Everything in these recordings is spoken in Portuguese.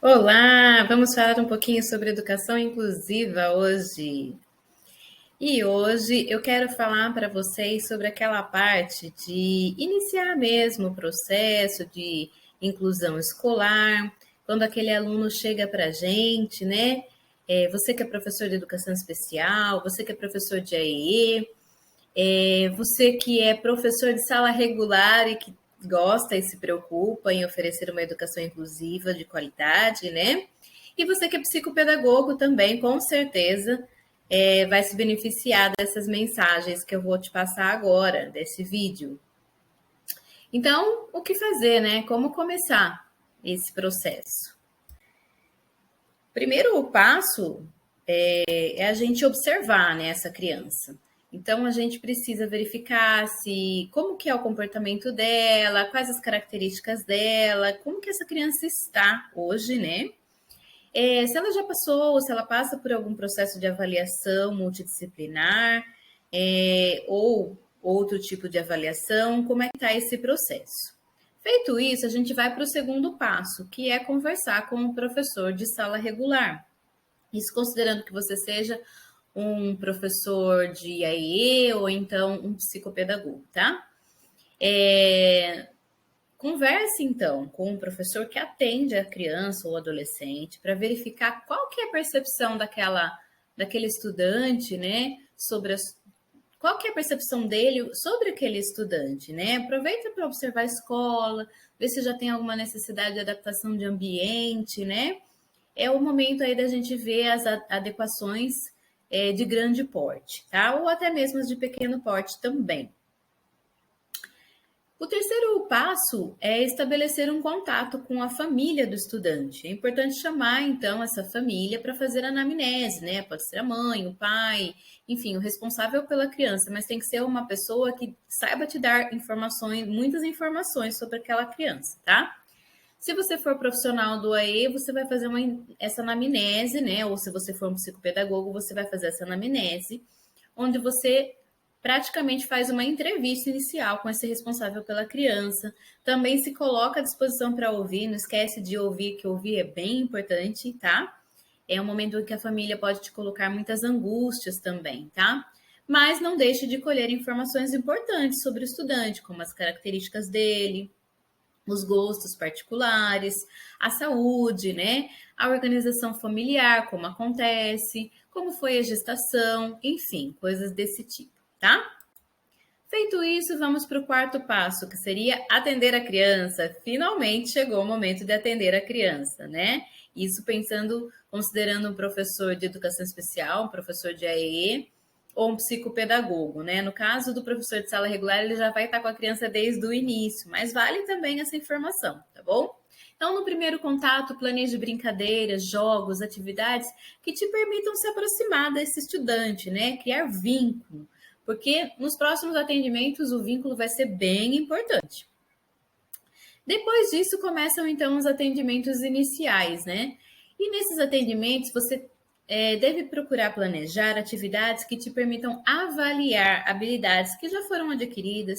Olá, vamos falar um pouquinho sobre educação inclusiva hoje. E hoje eu quero falar para vocês sobre aquela parte de iniciar mesmo o processo de inclusão escolar, quando aquele aluno chega para a gente, né? Você que é professor de educação especial, você que é professor de AEE, você que é professor de sala regular e que gosta e se preocupa em oferecer uma educação inclusiva de qualidade, né? E você que é psicopedagogo também, com certeza, vai se beneficiar dessas mensagens que eu vou te passar agora, desse vídeo. Então, o que fazer, né? Como começar esse processo? Primeiro passo é a gente observar, né, essa criança. Então a gente precisa verificar se como que é o comportamento dela, quais as características dela, como que essa criança está hoje, né? Se ela já passou, se ela passa por algum processo de avaliação multidisciplinar, ou outro tipo de avaliação, como é que está esse processo? Feito isso, a gente vai para o segundo passo, que é conversar com o professor de sala regular. Isso considerando que você seja um professor de IAE ou então um psicopedagogo, tá? Converse então com um professor que atende a criança ou adolescente para verificar qual que é a percepção daquele estudante, né, qual que é a percepção dele sobre aquele estudante, né? Aproveita para observar a escola, ver se já tem alguma necessidade de adaptação de ambiente, né? É o momento aí da gente ver as adequações de grande porte, tá? Ou até mesmo as de pequeno porte também. O terceiro passo é estabelecer um contato com a família do estudante. É importante chamar, então, essa família para fazer a anamnese, né? Pode ser a mãe, o pai, enfim, o responsável pela criança, mas tem que ser uma pessoa que saiba te dar informações, muitas informações sobre aquela criança, tá? Se você for profissional do AE, você vai fazer essa anamnese, né? Ou se você for um psicopedagogo, você vai fazer essa anamnese, onde você praticamente faz uma entrevista inicial com esse responsável pela criança. Também se coloca à disposição para ouvir, não esquece de ouvir, que ouvir é bem importante, tá? É um momento em que a família pode te colocar muitas angústias também, tá? Mas não deixe de colher informações importantes sobre o estudante, como as características dele, os gostos particulares, a saúde, né? A organização familiar, como acontece, como foi a gestação, enfim, coisas desse tipo, tá? Feito isso, vamos para o quarto passo, que seria atender a criança. Finalmente chegou o momento de atender a criança, né? Isso pensando, considerando um professor de educação especial, um professor de AEE ou um psicopedagogo, né? No caso do professor de sala regular, ele já vai estar com a criança desde o início, mas vale também essa informação, tá bom? Então, no primeiro contato, planeje brincadeiras, jogos, atividades que te permitam se aproximar desse estudante, né? Criar vínculo, porque nos próximos atendimentos o vínculo vai ser bem importante. Depois disso, começam então os atendimentos iniciais, né? E nesses atendimentos, você deve procurar planejar atividades que te permitam avaliar habilidades que já foram adquiridas,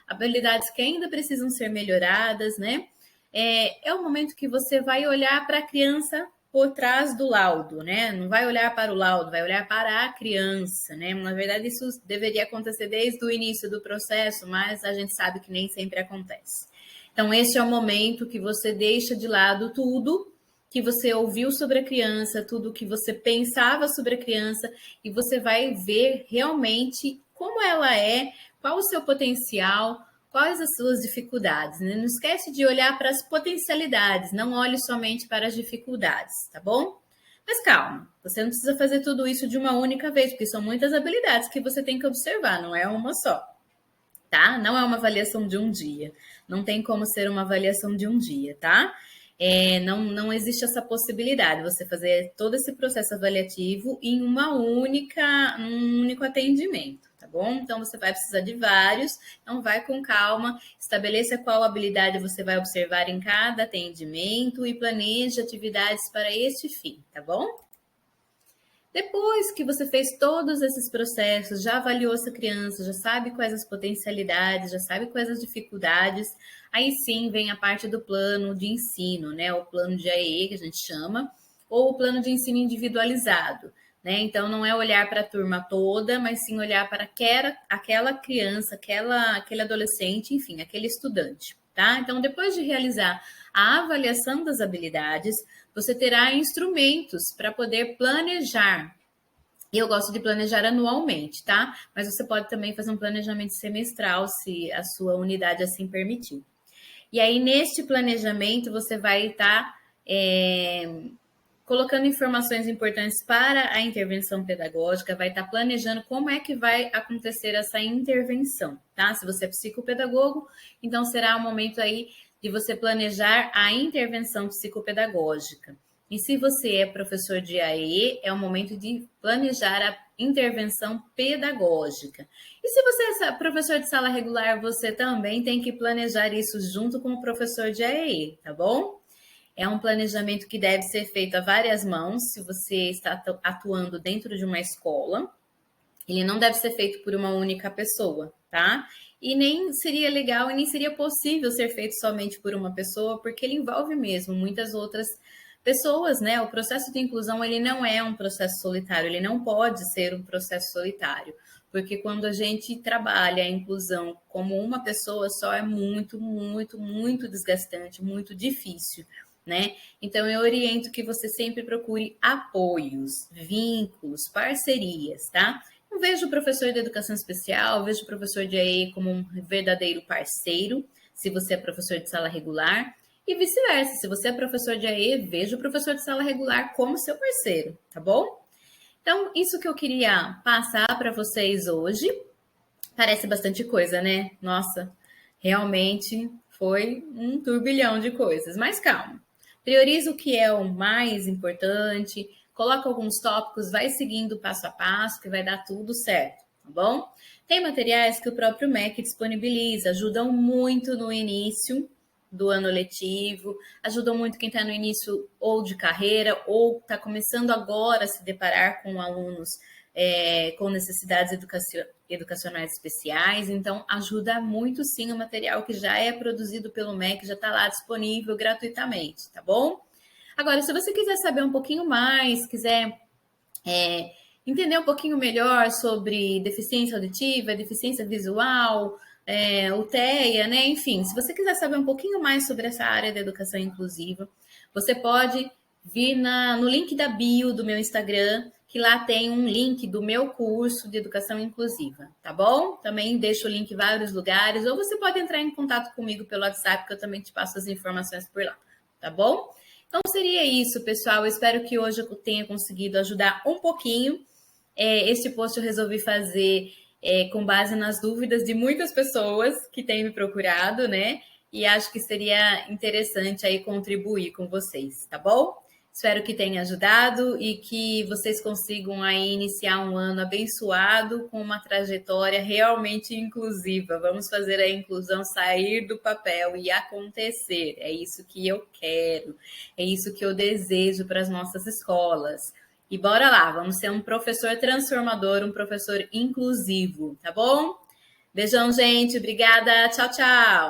habilidades que ainda precisam ser melhoradas, né? É o momento que você vai olhar para a criança por trás do laudo, né? Não vai olhar para o laudo, vai olhar para a criança, né? Na verdade, isso deveria acontecer desde o início do processo, mas a gente sabe que nem sempre acontece. Então, esse é o momento que você deixa de lado tudo que você ouviu sobre a criança, tudo que você pensava sobre a criança, e você vai ver realmente como ela é, qual o seu potencial, quais as suas dificuldades, né? Não esquece de olhar para as potencialidades, não olhe somente para as dificuldades, tá bom? Mas calma, você não precisa fazer tudo isso de uma única vez, porque são muitas habilidades que você tem que observar, não é uma só, tá? Não é uma avaliação de um dia. Não tem como ser uma avaliação de um dia, tá? Não existe essa possibilidade, você fazer todo esse processo avaliativo em um único atendimento, tá bom? Então você vai precisar de vários, então vai com calma, estabeleça qual habilidade você vai observar em cada atendimento e planeje atividades para este fim, tá bom? Depois que você fez todos esses processos, já avaliou essa criança, já sabe quais as potencialidades, já sabe quais as dificuldades, aí sim vem a parte do plano de ensino, né? O plano de AE, que a gente chama, ou o plano de ensino individualizado, né? Então, não é olhar para a turma toda, mas sim olhar para aquela criança, aquele adolescente, enfim, aquele estudante, tá? Então, depois de realizar a avaliação das habilidades, você terá instrumentos para poder planejar. E eu gosto de planejar anualmente, tá? Mas você pode também fazer um planejamento semestral, se a sua unidade assim permitir. E aí, neste planejamento, você vai estar colocando informações importantes para a intervenção pedagógica, vai estar planejando como é que vai acontecer essa intervenção, tá? Se você é psicopedagogo, então será o momento aí de você planejar a intervenção psicopedagógica. E se você é professor de AE, é o momento de planejar a intervenção pedagógica. E se você é professor de sala regular, você também tem que planejar isso junto com o professor de AE, tá bom? É um planejamento que deve ser feito a várias mãos, se você está atuando dentro de uma escola. Ele não deve ser feito por uma única pessoa, tá? E nem seria legal e nem seria possível ser feito somente por uma pessoa, porque ele envolve mesmo muitas outras pessoas, né? O processo de inclusão, ele não é um processo solitário, ele não pode ser um processo solitário, porque quando a gente trabalha a inclusão como uma pessoa só é muito, muito, muito desgastante, muito difícil, né? Então eu oriento que você sempre procure apoios, vínculos, parcerias, tá? Eu vejo o professor de educação especial, vejo o professor de AE como um verdadeiro parceiro, se você é professor de sala regular, e vice-versa. Se você é professor de AE, veja o professor de sala regular como seu parceiro, tá bom? Então, isso que eu queria passar para vocês hoje. Parece bastante coisa, né? Nossa, realmente foi um turbilhão de coisas. Mas calma. Prioriza o que é o mais importante, coloca alguns tópicos, vai seguindo passo a passo, que vai dar tudo certo, tá bom? Tem materiais que o próprio MEC disponibiliza, ajudam muito no início do ano letivo, ajudam muito quem está no início ou de carreira ou está começando agora a se deparar com alunos com necessidades educacionais especiais. Então, ajuda muito sim o material que já é produzido pelo MEC, já está lá disponível gratuitamente, tá bom? Agora, se você quiser saber um pouquinho mais, quiser entender um pouquinho melhor sobre deficiência auditiva, deficiência visual, o TEA, né? Enfim, se você quiser saber um pouquinho mais sobre essa área da educação inclusiva, você pode vir no link da bio do meu Instagram, que lá tem um link do meu curso de educação inclusiva, tá bom? Também deixo o link em vários lugares, ou você pode entrar em contato comigo pelo WhatsApp, que eu também te passo as informações por lá, tá bom? Então seria isso, pessoal. Eu espero que hoje eu tenha conseguido ajudar um pouquinho. Este post eu resolvi fazer com base nas dúvidas de muitas pessoas que têm me procurado, né? E acho que seria interessante aí contribuir com vocês, tá bom? Espero que tenha ajudado e que vocês consigam aí iniciar um ano abençoado com uma trajetória realmente inclusiva. Vamos fazer a inclusão sair do papel e acontecer. É isso que eu quero, é isso que eu desejo para as nossas escolas. E bora lá, vamos ser um professor transformador, um professor inclusivo, tá bom? Beijão, gente. Obrigada. Tchau, tchau.